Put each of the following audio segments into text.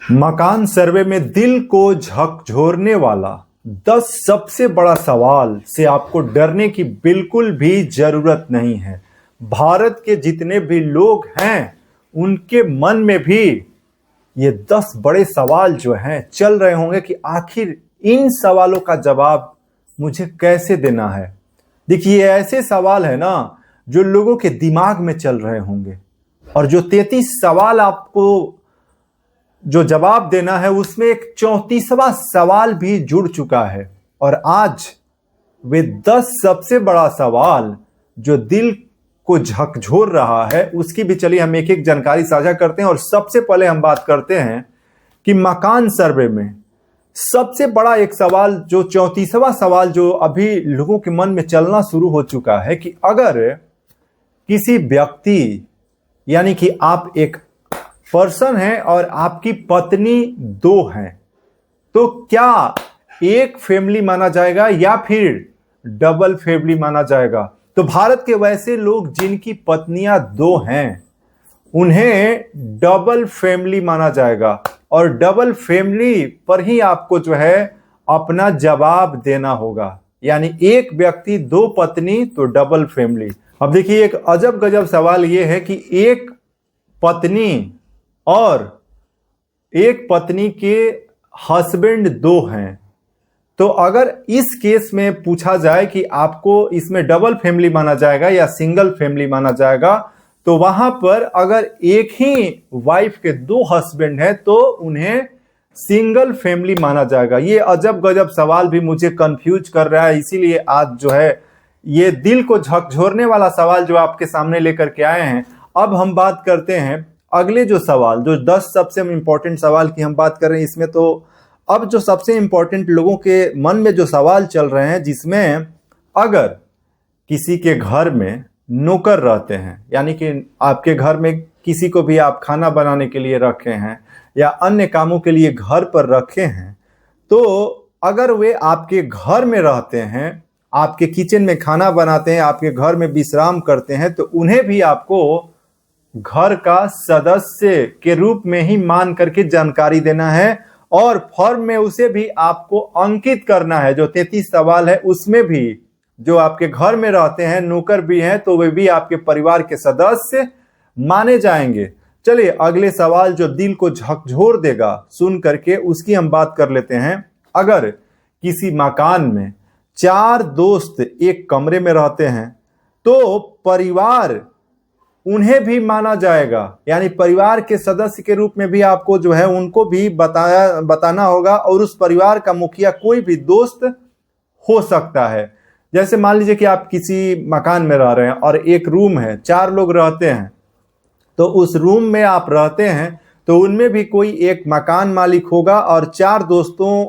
मकान सर्वे में दिल को झकझोरने वाला 10 सबसे बड़ा सवाल से आपको डरने की बिल्कुल भी जरूरत नहीं है। भारत के जितने भी लोग हैं उनके मन में भी ये 10 बड़े सवाल जो हैं चल रहे होंगे कि आखिर इन सवालों का जवाब मुझे कैसे देना है। देखिए, ऐसे सवाल है ना जो लोगों के दिमाग में चल रहे होंगे, और जो 33 सवाल आपको जो जवाब देना है उसमें एक 34वां सवाल भी जुड़ चुका है। और आज वे 10 सबसे बड़ा सवाल जो दिल को झकझोर रहा है उसकी भी चलिए हम एक एक जानकारी साझा करते हैं। और सबसे पहले हम बात करते हैं कि मकान सर्वे में सबसे बड़ा एक सवाल, जो 34वां सवाल जो अभी लोगों के मन में चलना शुरू हो चुका है कि अगर किसी व्यक्ति, यानी कि आप एक पर्सन है और आपकी पत्नी 2 हैं, तो क्या एक फैमिली माना जाएगा या फिर डबल फैमिली माना जाएगा? तो भारत के वैसे लोग जिनकी पत्नियां 2 हैं उन्हें डबल फैमिली माना जाएगा, और डबल फैमिली पर ही आपको जो है अपना जवाब देना होगा। यानी एक व्यक्ति 2 पत्नी तो डबल फैमिली। अब देखिए, एक अजब गजब सवाल यह है कि एक पत्नी और एक पत्नी के हस्बैंड 2 हैं, तो अगर इस केस में पूछा जाए कि आपको इसमें डबल फैमिली माना जाएगा या सिंगल फैमिली माना जाएगा, तो वहां पर अगर एक ही वाइफ के 2 हस्बैंड हैं तो उन्हें सिंगल फैमिली माना जाएगा। ये अजब गजब सवाल भी मुझे कंफ्यूज कर रहा है, इसीलिए आज जो है ये दिल को झकझोरने वाला सवाल जो आपके सामने लेकर के आए हैं। अब हम बात करते हैं अगले जो सवाल, जो 10 सबसे इंपॉर्टेंट सवाल की हम बात कर रहे हैं इसमें। तो अब जो सबसे इंपॉर्टेंट लोगों के मन में जो सवाल चल रहे हैं, जिसमें अगर किसी के घर में नौकर रहते हैं, यानी कि आपके घर में किसी को भी आप खाना बनाने के लिए रखे हैं या अन्य कामों के लिए घर पर रखे हैं, तो अगर वे आपके घर में रहते हैं, आपके किचन में खाना बनाते हैं, आपके घर में विश्राम करते हैं, तो उन्हें भी आपको घर का सदस्य के रूप में ही मान करके जानकारी देना है, और फॉर्म में उसे भी आपको अंकित करना है। जो 33 सवाल है उसमें भी जो आपके घर में रहते हैं, नौकर भी हैं, तो वे भी आपके परिवार के सदस्य माने जाएंगे। चलिए अगले सवाल जो दिल को झकझोर देगा सुन करके, उसकी हम बात कर लेते हैं। अगर किसी मकान में 4 दोस्त एक कमरे में रहते हैं तो परिवार उन्हें भी माना जाएगा, यानी परिवार के सदस्य के रूप में भी आपको जो है उनको भी बताना होगा, और उस परिवार का मुखिया कोई भी दोस्त हो सकता है। जैसे मान लीजिए कि आप किसी मकान में रह रहे हैं और एक रूम है, 4 लोग रहते हैं, तो उस रूम में आप रहते हैं तो उनमें भी कोई एक मकान मालिक होगा, और 4 दोस्तों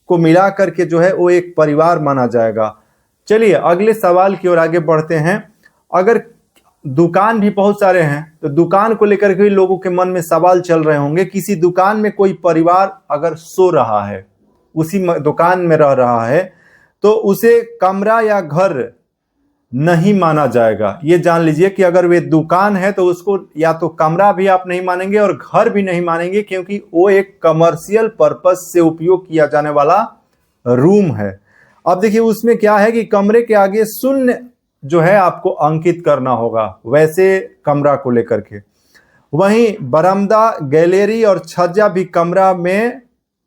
को मिला करके जो है वो एक परिवार माना जाएगा। चलिए अगले सवाल की ओर आगे बढ़ते हैं। अगर दुकान भी बहुत सारे हैं तो दुकान को लेकर के लोगों के मन में सवाल चल रहे होंगे। किसी दुकान में कोई परिवार अगर सो रहा है, उसी दुकान में रह रहा है, तो उसे कमरा या घर नहीं माना जाएगा। ये जान लीजिए कि अगर वे दुकान है तो उसको या तो कमरा भी आप नहीं मानेंगे और घर भी नहीं मानेंगे, क्योंकि वो एक कमर्शियल पर्पस से उपयोग किया जाने वाला रूम है। अब देखिए उसमें क्या है कि कमरे के आगे शून्य जो है आपको अंकित करना होगा, वैसे कमरा को लेकर के। वहीं बरामदा, गैलरी और छज्जा भी कमरा में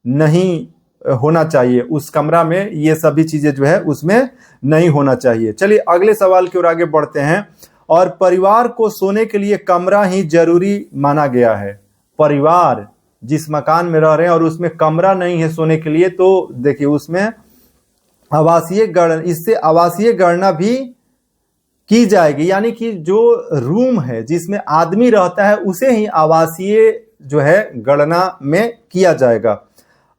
नहीं होना चाहिए। उस कमरा में ये सभी चीजें जो है उसमें नहीं होना चाहिए। चलिए अगले सवाल की ओर आगे बढ़ते हैं। और परिवार को सोने के लिए कमरा ही जरूरी माना गया है। परिवार जिस मकान में रह रहे हैं और उसमें कमरा नहीं है सोने के लिए, तो देखिए उसमें इससे आवासीय गणना भी की जाएगी, यानी कि जो रूम है जिसमें आदमी रहता है उसे ही आवासीय जो है गणना में किया जाएगा।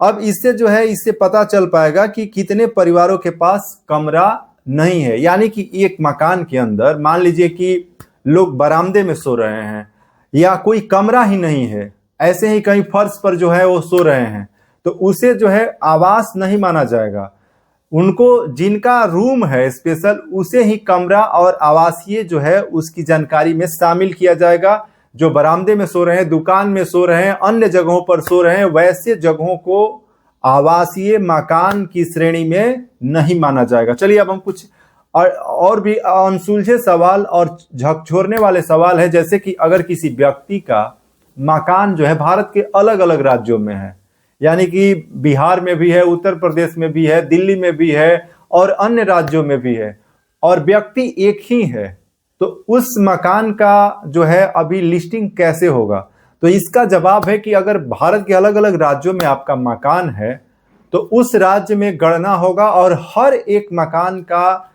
अब इससे जो है इससे पता चल पाएगा कि कितने परिवारों के पास कमरा नहीं है। यानी कि एक मकान के अंदर मान लीजिए कि लोग बरामदे में सो रहे हैं या कोई कमरा ही नहीं है, ऐसे ही कहीं फर्श पर जो है वो सो रहे हैं, तो उसे जो है आवास नहीं माना जाएगा। उनको जिनका रूम है स्पेशल, उसे ही कमरा और आवासीय जो है उसकी जानकारी में शामिल किया जाएगा। जो बरामदे में सो रहे हैं, दुकान में सो रहे हैं, अन्य जगहों पर सो रहे हैं, वैसे जगहों को आवासीय मकान की श्रेणी में नहीं माना जाएगा। चलिए अब हम कुछ और भी अनसुलझे सवाल और झकझोरने वाले सवाल है, जैसे कि अगर किसी व्यक्ति का मकान जो है भारत के अलग अलग राज्यों में है, यानी कि बिहार में भी है, उत्तर प्रदेश में भी है, दिल्ली में भी है और अन्य राज्यों में भी है, और व्यक्ति एक ही है, तो उस मकान का जो है अभी लिस्टिंग कैसे होगा? तो इसका जवाब है कि अगर भारत के अलग अलग राज्यों में आपका मकान है तो उस राज्य में गणना होगा और हर एक मकान का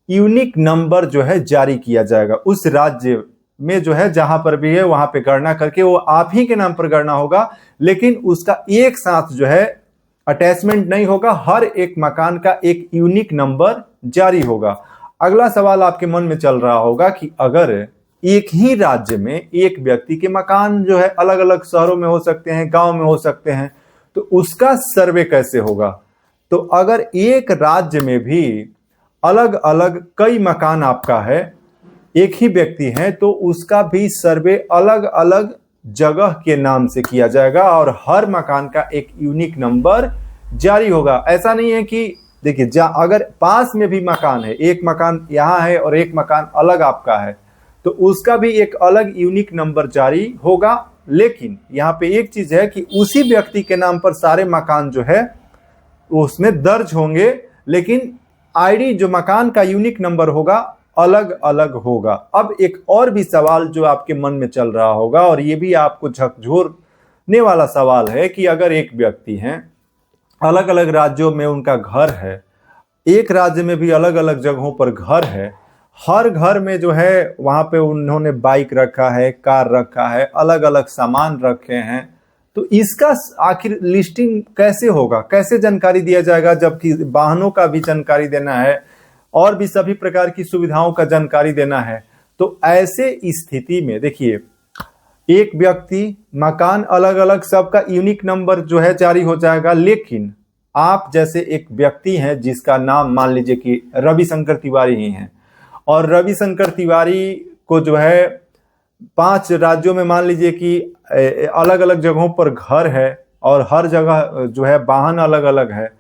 यूनिक नंबर जो है जारी किया जाएगा। उस राज्य में जो है जहां पर भी है वहां पे गणना करके वो आप ही के नाम पर गणना होगा, लेकिन उसका एक साथ जो है अटैचमेंट नहीं होगा, हर एक मकान का एक यूनिक नंबर जारी होगा। अगला सवाल आपके मन में चल रहा होगा कि अगर एक ही राज्य में एक व्यक्ति के मकान जो है अलग अलग शहरों में हो सकते हैं, गांव में हो सकते हैं, तो उसका सर्वे कैसे होगा? तो अगर एक राज्य में भी अलग अलग कई मकान आपका है, एक ही व्यक्ति है, तो उसका भी सर्वे अलग अलग जगह के नाम से किया जाएगा और हर मकान का एक यूनिक नंबर जारी होगा। ऐसा नहीं है कि देखिए अगर पास में भी मकान है, एक मकान यहाँ है और एक मकान अलग आपका है, तो उसका भी एक अलग यूनिक नंबर जारी होगा। लेकिन यहाँ पे एक चीज है कि उसी व्यक्ति के नाम पर सारे मकान जो है उसमें दर्ज होंगे, लेकिन आईडी जो मकान का यूनिक नंबर होगा अलग अलग होगा। अब एक और भी सवाल जो आपके मन में चल रहा होगा, और ये भी आपको झकझोरने वाला सवाल है कि अगर एक व्यक्ति है, अलग अलग राज्यों में उनका घर है, एक राज्य में भी अलग अलग जगहों पर घर है, हर घर में जो है वहां पे उन्होंने बाइक रखा है, कार रखा है, अलग अलग सामान रखे हैं, तो इसका आखिर लिस्टिंग कैसे होगा, कैसे जानकारी दिया जाएगा? जबकि वाहनों का भी जानकारी देना है और भी सभी प्रकार की सुविधाओं का जानकारी देना है। तो ऐसे स्थिति में देखिए, एक व्यक्ति, मकान अलग अलग, सबका यूनिक नंबर जो है जारी हो जाएगा, लेकिन आप जैसे एक व्यक्ति हैं जिसका नाम मान लीजिए कि रविशंकर तिवारी ही हैं, और रविशंकर तिवारी को जो है 5 राज्यों में मान लीजिए कि अलग अलग जगहों पर घर है और हर जगह जो है वाहन अलग अलग है,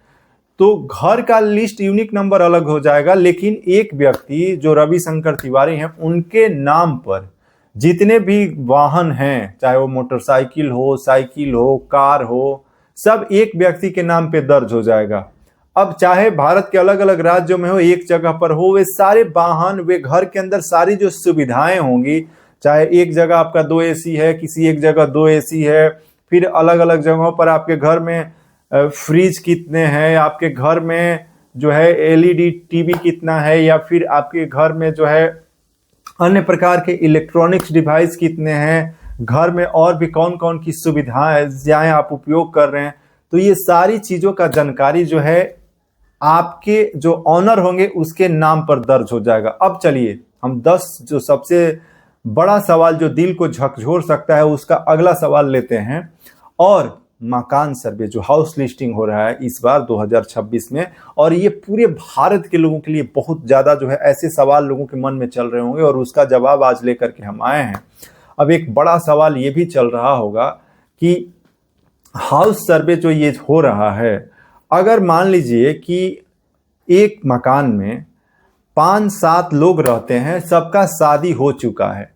तो घर का लिस्ट यूनिक नंबर अलग हो जाएगा। लेकिन एक व्यक्ति जो रविशंकर तिवारी हैं, उनके नाम पर जितने भी वाहन हैं, चाहे वो मोटरसाइकिल हो, साइकिल हो, कार हो, सब एक व्यक्ति के नाम पे दर्ज हो जाएगा। अब चाहे भारत के अलग अलग राज्यों में हो, एक जगह पर हो, वे सारे वाहन, वे घर के अंदर सारी जो सुविधाएं होंगी, चाहे एक जगह आपका 2 एसी है, किसी एक जगह 2 एसी है, फिर अलग अलग जगहों पर आपके घर में फ्रिज कितने हैं, आपके घर में जो है एलईडी टीवी कितना है, या फिर आपके घर में जो है अन्य प्रकार के इलेक्ट्रॉनिक्स डिवाइस कितने हैं, घर में और भी कौन कौन की सुविधाएं आप उपयोग कर रहे हैं, तो ये सारी चीजों का जानकारी जो है आपके जो ऑनर होंगे उसके नाम पर दर्ज हो जाएगा। अब चलिए हम 10 जो सबसे बड़ा सवाल जो दिल को झकझोर सकता है उसका अगला सवाल लेते हैं। और मकान सर्वे जो हाउस लिस्टिंग हो रहा है इस बार 2026 में, और ये पूरे भारत के लोगों के लिए बहुत ज्यादा जो है ऐसे सवाल लोगों के मन में चल रहे होंगे, और उसका जवाब आज लेकर के हम आए हैं। अब एक बड़ा सवाल ये भी चल रहा होगा कि हाउस सर्वे जो ये हो रहा है, अगर मान लीजिए कि एक मकान में 5-7 लोग रहते हैं, सबका शादी हो चुका है,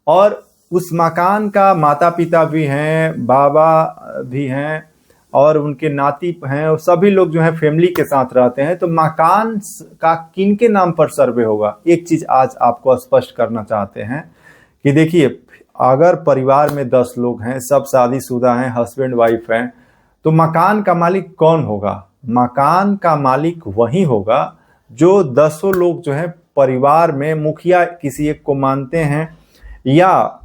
और उस मकान का माता पिता भी हैं, बाबा भी हैं और उनके नाती हैं, और सभी लोग जो है फैमिली के साथ रहते हैं, तो मकान का किनके नाम पर सर्वे होगा? एक चीज आज आपको स्पष्ट करना चाहते हैं कि देखिए, अगर परिवार में 10 लोग हैं, सब शादीशुदा हैं, हस्बैंड वाइफ हैं, तो मकान का मालिक कौन होगा? मकान का मालिक वही होगा जो 10 लोग जो है परिवार में मुखिया किसी एक को मानते हैं। या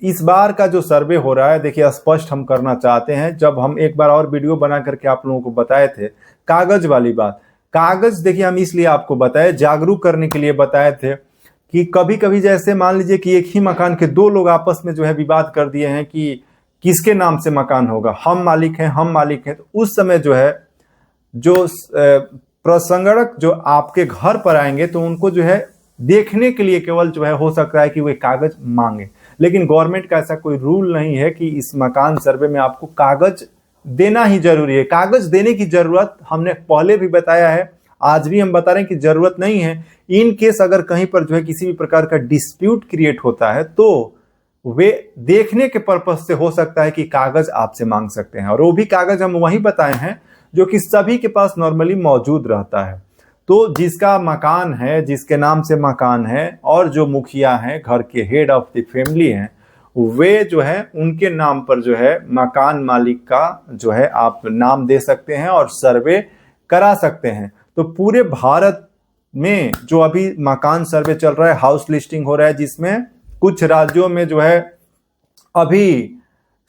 इस बार का जो सर्वे हो रहा है, देखिए स्पष्ट हम करना चाहते हैं, जब हम एक बार और वीडियो बना करके आप लोगों को बताए थे कागज वाली बात, कागज देखिए हम इसलिए आपको बताए, जागरूक करने के लिए बताए थे कि कभी कभी जैसे मान लीजिए कि एक ही मकान के 2 लोग आपस में जो है विवाद कर दिए हैं कि किसके नाम से मकान होगा, हम मालिक हैं, हम मालिक हैं, तो उस समय जो है जो प्रसंगणक जो आपके घर पर आएंगे तो उनको जो है देखने के लिए केवल जो है हो सकता है कि वे कागज मांगे। लेकिन गवर्नमेंट का ऐसा कोई रूल नहीं है कि इस मकान सर्वे में आपको कागज देना ही जरूरी है। कागज देने की जरूरत हमने पहले भी बताया है, आज भी हम बता रहे हैं कि जरूरत नहीं है। इन केस अगर कहीं पर जो है किसी भी प्रकार का डिस्प्यूट क्रिएट होता है तो वे देखने के पर्पज से हो सकता है कि कागज आपसे मांग सकते हैं, और वो भी कागज हम वही बताए हैं जो कि सभी के पास नॉर्मली मौजूद रहता है। तो जिसका मकान है, जिसके नाम से मकान है, और जो मुखिया हैं, घर के हेड ऑफ द फैमिली हैं, वे जो है उनके नाम पर जो है मकान मालिक का जो है आप नाम दे सकते हैं और सर्वे करा सकते हैं। तो पूरे भारत में जो अभी मकान सर्वे चल रहा है, हाउस लिस्टिंग हो रहा है, जिसमें कुछ राज्यों में जो है अभी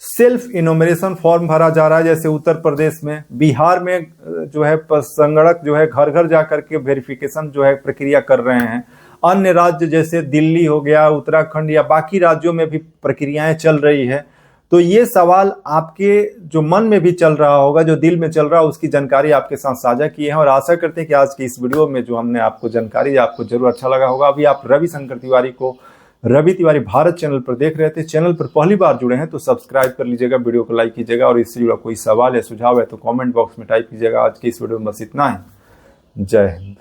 सेल्फ इनोमिनेशन फॉर्म भरा जा रहा है, जैसे उत्तर प्रदेश में, बिहार में जो है संगणक जो है घर घर जाकर के वेरिफिकेशन जो है प्रक्रिया कर रहे हैं। अन्य राज्य जैसे दिल्ली हो गया, उत्तराखंड या बाकी राज्यों में भी प्रक्रियाएं चल रही है। तो ये सवाल आपके जो मन में भी चल रहा होगा, जो दिल में चल रहा है, उसकी जानकारी आपके साथ साझा की है, और आशा करते हैं कि आज की इस वीडियो में जो हमने आपको जानकारी आपको जरूर अच्छा लगा होगा। अभी आप रविशंकर तिवारी को रवि तिवारी भारत चैनल पर देख रहे थे। चैनल पर पहली बार जुड़े हैं तो सब्सक्राइब कर लीजिएगा, वीडियो को लाइक कीजिएगा, और इससे जुड़ा कोई सवाल या सुझाव है तो कमेंट बॉक्स में टाइप कीजिएगा। आज की इस वीडियो में बस इतना है। जय हिंद।